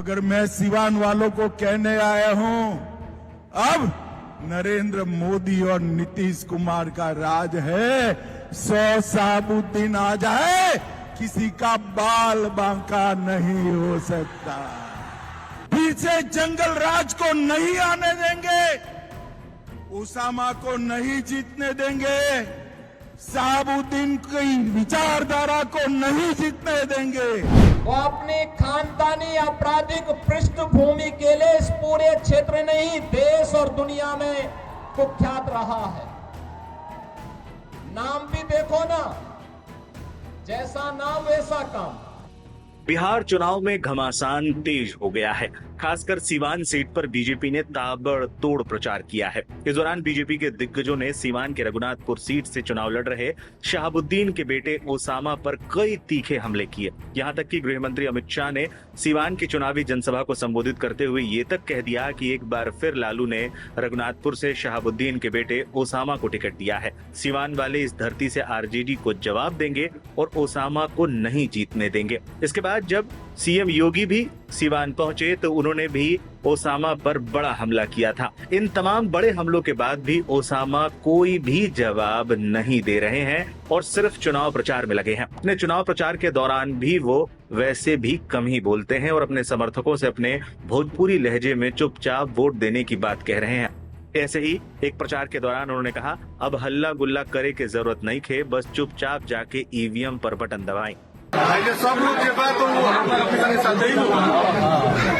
मगर मैं सिवान वालों को कहने आया हूं, अब नरेंद्र मोदी और नीतीश कुमार का राज है। 100 साबुद्दीन आ जाए, किसी का बाल बांका नहीं हो सकता। पीछे जंगल राज को नहीं आने देंगे, उसामा को नहीं जीतने देंगे, साबुद्दीन की विचारधारा को नहीं जीतने देंगे। वो अपनी खानदानी आपराधिक पृष्ठभूमि के लिए इस पूरे क्षेत्र नहीं देश और दुनिया में कुख्यात रहा है। नाम भी देखो ना, जैसा नाम वैसा काम। बिहार चुनाव में घमासान तेज हो गया है। खासकर सीवान सीट पर बीजेपी ने ताबड़तोड़ प्रचार किया है। इस दौरान बीजेपी के दिग्गजों ने सीवान के रघुनाथपुर सीट से चुनाव लड़ रहे शहाबुद्दीन के बेटे ओसामा पर कई तीखे हमले किए। यहां तक कि गृह मंत्री अमित शाह ने सीवान की चुनावी जनसभा को संबोधित करते हुए ये तक कह दिया कि एक बार फिर लालू ने रघुनाथपुर से शहाबुद्दीन के बेटे ओसामा को टिकट दिया है। सीवान वाले इस धरती से आरजेडी को जवाब देंगे और ओसामा को नहीं जीतने देंगे। इसके बाद जब सीएम योगी भी सीवान पहुंचे तो उन्होंने भी ओसामा पर बड़ा हमला किया था। इन तमाम बड़े हमलों के बाद भी ओसामा कोई भी जवाब नहीं दे रहे हैं और सिर्फ चुनाव प्रचार में लगे हैं। अपने चुनाव प्रचार के दौरान भी वो वैसे भी कम ही बोलते हैं और अपने समर्थकों से अपने भोजपुरी लहजे में चुपचाप वोट देने की बात कह रहे हैं। ऐसे ही एक प्रचार के दौरान उन्होंने कहा, अब हल्ला गुल्ला करे की जरूरत नहीं खे, बस चुपचाप जाके ईवीएम पर बटन दबाएं। सब लोग के बाद तो अपने साथ ही होगा।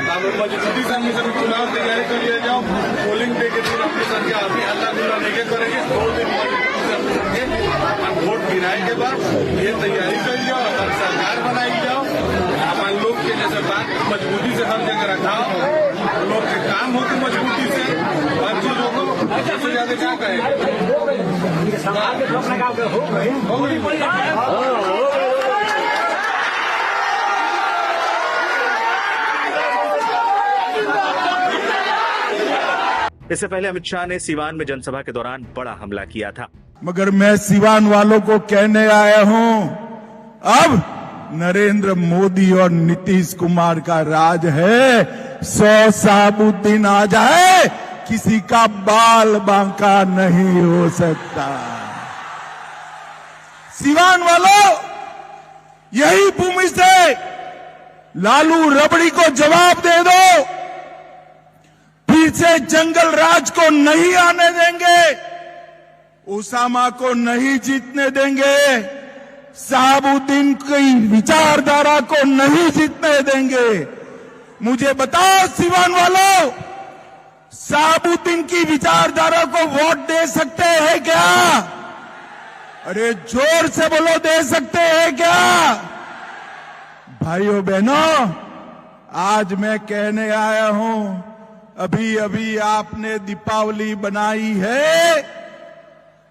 अब मजबूती से हम चुनाव तैयारी कर लिया जाओ, पोलिंग डे के दिन अपने साथ अभी हल्ला गुल्ला नहीं करेंगे। 2 दिन वोट गिराए के बाद ये तैयारी कर जाओ, अगर सरकार बनाई जाओ, अपन लोग के जैसे बात मजबूती से हर जगह रखा, लोग के काम होते मजबूती से, हर चीजों को सबसे ज्यादा क्या कहें। इससे पहले अमित शाह ने सीवान में जनसभा के दौरान बड़ा हमला किया था। मगर मैं सिवान वालों को कहने आया हूं, अब नरेंद्र मोदी और नीतीश कुमार का राज है। 100 साबुद्दीन आ जाए, किसी का बाल बांका नहीं हो सकता। सिवान वालों, यही भूमि से लालू रबड़ी को जवाब दे दो। पीछे जंगल राज को नहीं आने देंगे, उसामा को नहीं जीतने देंगे, साबुद्दीन की विचारधारा को नहीं जीतने देंगे। मुझे बताओ सिवान वालों, साबुद्दीन की विचारधारा को वोट दे सकते हैं क्या? अरे जोर से बोलो, दे सकते हैं क्या? भाइयों बहनों, आज मैं कहने आया हूं, अभी अभी आपने दीपावली बनाई है,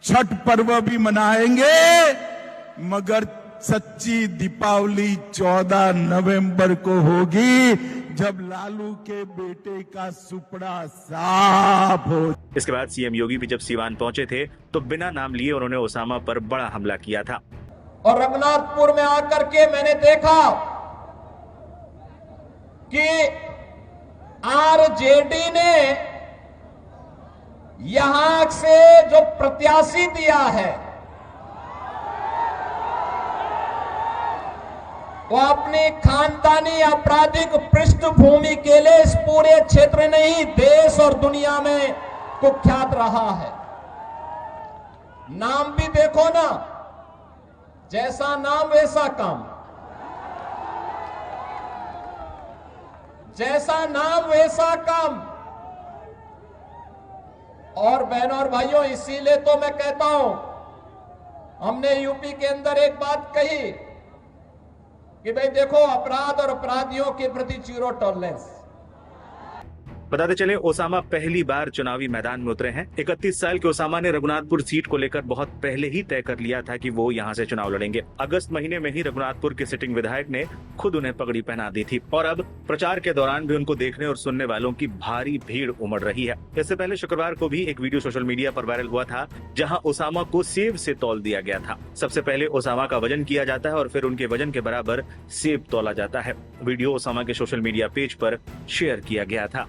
छठ पर्व भी मनाएंगे, मगर सच्ची दीपावली 14 नवंबर को होगी, जब लालू के बेटे का सुपड़ा साफ हो। इसके बाद सीएम योगी भी जब सीवान पहुंचे थे तो बिना नाम लिए उन्होंने ओसामा पर बड़ा हमला किया था। और रघुनाथपुर में आकर के मैंने देखा कि आरजेडी ने यहां से जो प्रत्याशी दिया है वो अपनी खानदानी आपराधिक पृष्ठभूमि के लिए इस पूरे क्षेत्र नहीं देश और दुनिया में कुख्यात रहा है। नाम भी देखो ना, जैसा नाम वैसा काम। जैसा नाम वैसा काम। और बहनों और भाइयों, इसीलिए तो मैं कहता हूं, हमने यूपी के अंदर एक बात कही कि भाई देखो, अपराध और अपराधियों के प्रति जीरो टॉलरेंस। बताते चले, ओसामा पहली बार चुनावी मैदान में उतरे हैं। 31 साल के ओसामा ने रघुनाथपुर सीट को लेकर बहुत पहले ही तय कर लिया था कि वो यहां से चुनाव लड़ेंगे। अगस्त महीने में ही रघुनाथपुर के सिटिंग विधायक ने खुद उन्हें पगड़ी पहना दी थी और अब प्रचार के दौरान भी उनको देखने और सुनने वालों की भारी भीड़ उमड़ रही है। इससे पहले शुक्रवार को भी एक वीडियो सोशल मीडिया पर वायरल हुआ था, जहां ओसामा को सेब से तौल दिया गया था। सबसे पहले ओसामा का वजन किया जाता है और फिर उनके वजन के बराबर सेब तौला जाता है। वीडियो ओसामा के सोशल मीडिया पेज पर शेयर किया गया था।